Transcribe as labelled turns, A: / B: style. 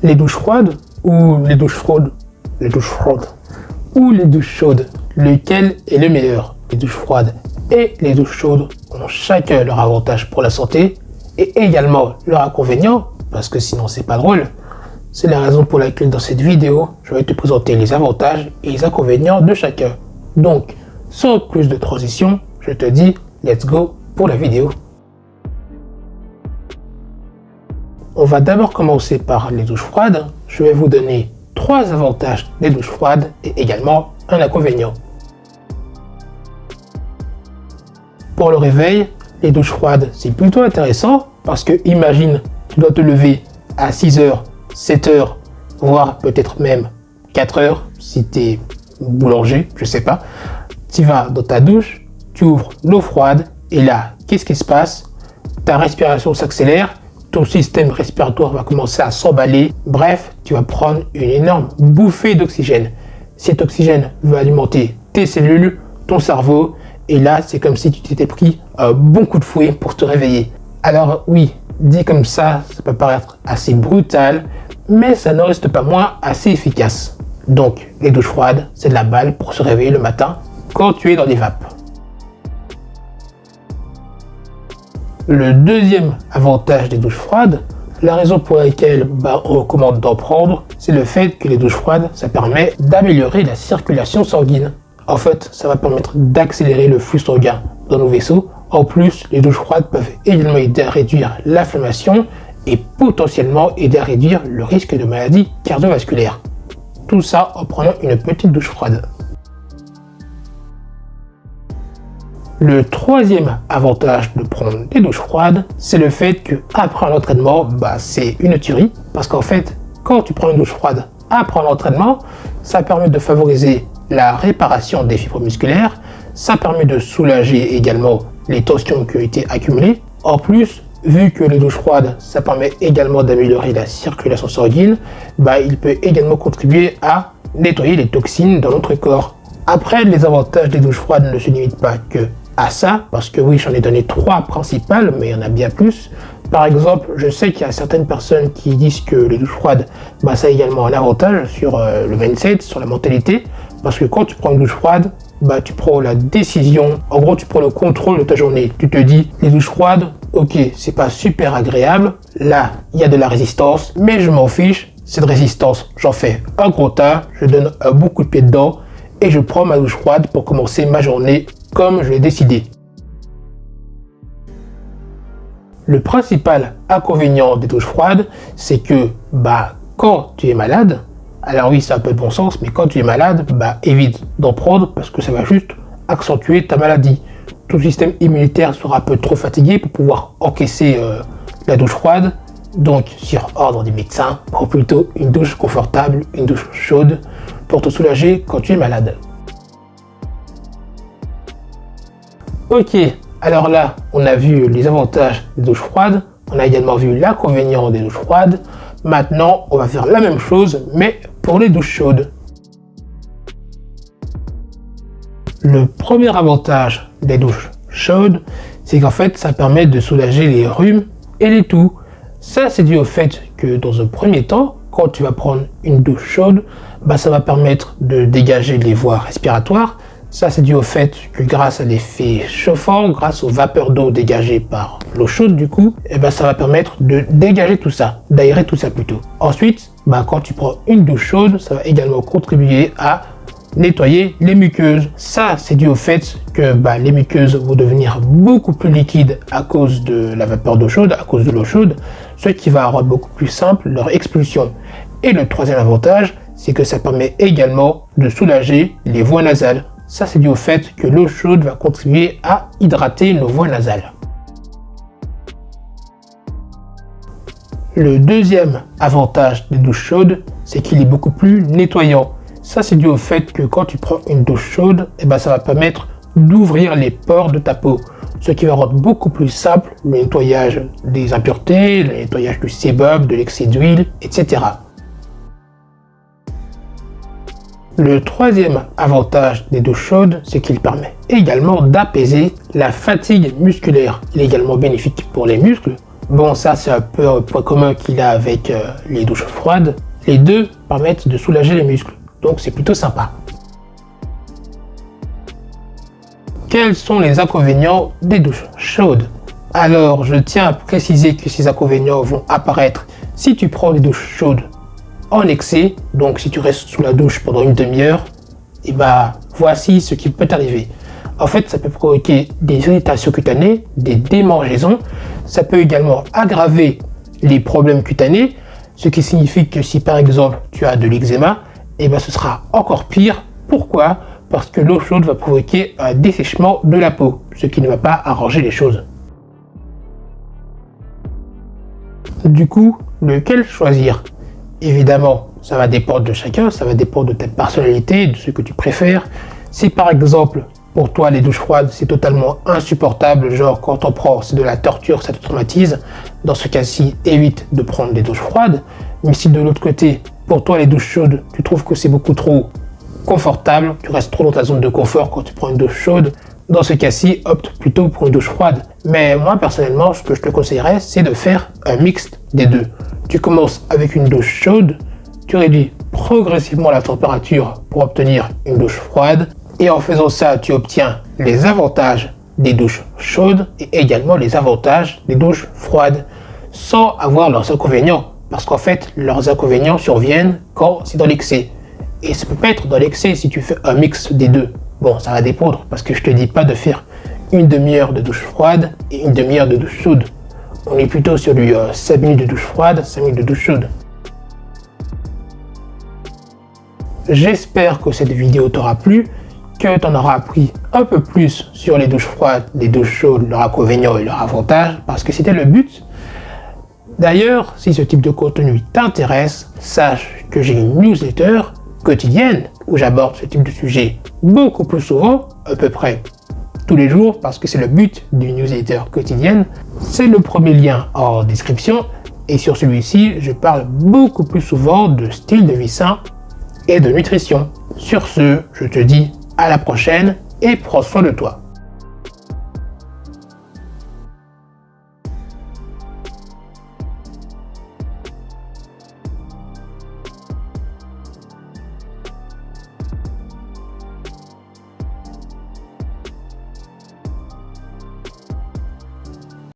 A: Les douches froides ou les douches chaudes? Les douches froides ou les douches chaudes? Lequel est le meilleur? Les douches froides et les douches chaudes ont chacun leur avantage pour la santé et également leur inconvénient, parce que sinon c'est pas drôle. C'est la raison pour laquelle dans cette vidéo, je vais te présenter les avantages et les inconvénients de chacun. Donc, sans plus de transition, je te dis let's go pour la vidéo. On va d'abord commencer par les douches froides. Je vais vous donner 3 avantages des douches froides et également un inconvénient. Pour le réveil, les douches froides, c'est plutôt intéressant parce que imagine, tu dois te lever à 6h, 7h, voire peut-être même 4h si tu es boulanger, je sais pas. Tu vas dans ta douche, tu ouvres l'eau froide et là, qu'est-ce qui se passe? Ta respiration s'accélère, ton système respiratoire va commencer à s'emballer. Bref, tu vas prendre une énorme bouffée d'oxygène. Cet oxygène va alimenter tes cellules, ton cerveau. Et là, c'est comme si tu t'étais pris un bon coup de fouet pour te réveiller. Alors oui, dit comme ça peut paraître assez brutal, mais ça ne reste pas moins assez efficace. Donc, les douches froides, c'est de la balle pour se réveiller le matin quand tu es dans les vapes. Le deuxième avantage des douches froides, la raison pour laquelle on recommande d'en prendre, c'est le fait que les douches froides, ça permet d'améliorer la circulation sanguine. En fait, ça va permettre d'accélérer le flux sanguin dans nos vaisseaux. En plus, les douches froides peuvent également aider à réduire l'inflammation et potentiellement aider à réduire le risque de maladies cardiovasculaires. Tout ça en prenant une petite douche froide. Le troisième avantage de prendre des douches froides, c'est le fait qu'après un entraînement, c'est une tuerie. Parce qu'en fait, quand tu prends une douche froide après un entraînement, ça permet de favoriser la réparation des fibres musculaires, ça permet de soulager également les tensions qui ont été accumulées. En plus, vu que les douches froides, ça permet également d'améliorer la circulation sanguine, il peut également contribuer à nettoyer les toxines dans notre corps. Après, les avantages des douches froides ne se limitent pas que à ça, parce que oui, j'en ai donné 3 principales, mais il y en a bien plus. Par exemple, je sais qu'il y a certaines personnes qui disent que les douches froides, ça a également un avantage sur le mindset, sur la mentalité, parce que quand tu prends une douche froide, tu prends la décision, en gros tu prends le contrôle de ta journée. Tu te dis, les douches froides, ok, c'est pas super agréable, là il y a de la résistance, mais je m'en fiche, cette résistance, j'en fais un gros tas, je donne un bon coup de pied dedans, et je prends ma douche froide pour commencer ma journée comme je l'ai décidé. Le principal inconvénient des douches froides, c'est que quand tu es malade, alors oui, c'est un peu de bon sens, mais quand tu es malade, évite d'en prendre parce que ça va juste accentuer ta maladie. Ton système immunitaire sera un peu trop fatigué pour pouvoir encaisser la douche froide. Donc, sur ordre des médecins, prends plutôt une douche confortable, une douche chaude pour te soulager quand tu es malade. Ok, alors là, on a vu les avantages des douches froides, on a également vu l'inconvénient des douches froides. Maintenant, on va faire la même chose, mais pour les douches chaudes. Le premier avantage des douches chaudes, c'est qu'en fait, ça permet de soulager les rhumes et les toux. Ça, c'est dû au fait que dans un premier temps, quand tu vas prendre une douche chaude, ça va permettre de dégager les voies respiratoires. Ça, c'est dû au fait que grâce à l'effet chauffant, grâce aux vapeurs d'eau dégagées par l'eau chaude du coup, ça va permettre de dégager tout ça, d'aérer tout ça plutôt. Ensuite, quand tu prends une douche chaude, ça va également contribuer à nettoyer les muqueuses. Ça, c'est dû au fait que les muqueuses vont devenir beaucoup plus liquides à cause de la vapeur d'eau chaude, à cause de l'eau chaude, ce qui va rendre beaucoup plus simple leur expulsion. Et le troisième avantage, c'est que ça permet également de soulager les voies nasales. Ça, c'est dû au fait que l'eau chaude va contribuer à hydrater nos voies nasales. Le deuxième avantage des douches chaudes, c'est qu'il est beaucoup plus nettoyant. Ça, c'est dû au fait que quand tu prends une douche chaude, ça va permettre d'ouvrir les pores de ta peau, ce qui va rendre beaucoup plus simple le nettoyage des impuretés, le nettoyage du sébum, de l'excès d'huile, etc. Le troisième avantage des douches chaudes, c'est qu'il permet également d'apaiser la fatigue musculaire. Il est également bénéfique pour les muscles, Bon, ça c'est un peu un point commun qu'il a avec les douches froides. Les deux permettent de soulager les muscles, donc c'est plutôt sympa. Quels sont les inconvénients des douches chaudes? Alors, je tiens à préciser que ces inconvénients vont apparaître si tu prends des douches chaudes en excès, donc si tu restes sous la douche pendant une demi-heure, et bah voici ce qui peut t'arriver. En fait, ça peut provoquer des irritations cutanées, des démangeaisons, ça peut également aggraver les problèmes cutanés, ce qui signifie que si par exemple tu as de l'eczéma, et bah ce sera encore pire. Pourquoi? Parce que l'eau chaude va provoquer un dessèchement de la peau, ce qui ne va pas arranger les choses. Du coup, lequel choisir? Évidemment, ça va dépendre de chacun, ça va dépendre de ta personnalité, de ce que tu préfères. Si par exemple, pour toi les douches froides c'est totalement insupportable, genre quand on prend c'est de la torture, ça te traumatise, dans ce cas-ci, évite de prendre des douches froides. Mais si de l'autre côté, pour toi les douches chaudes, tu trouves que c'est beaucoup trop confortable, tu restes trop dans ta zone de confort quand tu prends une douche chaude, dans ce cas-ci, opte plutôt pour une douche froide. Mais moi, personnellement, ce que je te conseillerais, c'est de faire un mix des deux. Tu commences avec une douche chaude, tu réduis progressivement la température pour obtenir une douche froide, et en faisant ça, tu obtiens les avantages des douches chaudes et également les avantages des douches froides, sans avoir leurs inconvénients. Parce qu'en fait, leurs inconvénients surviennent quand c'est dans l'excès. Et ça peut pas être dans l'excès si tu fais un mix des deux. Bon, ça va dépendre, parce que je te dis pas de faire une demi-heure de douche froide et une demi-heure de douche chaude. On est plutôt sur du 5 minutes de douche froide, 5 minutes de douche chaude. J'espère que cette vidéo t'aura plu, que tu en auras appris un peu plus sur les douches froides, les douches chaudes, leurs inconvénients et leurs avantages, parce que c'était le but. D'ailleurs, si ce type de contenu t'intéresse, sache que j'ai une newsletter quotidienne où j'aborde ce type de sujet beaucoup plus souvent, à peu près tous les jours, parce que c'est le but d'une newsletter quotidienne. C'est le premier lien en description, et sur celui-ci, je parle beaucoup plus souvent de style de vie sain et de nutrition. Sur ce, je te dis à la prochaine et prends soin de toi.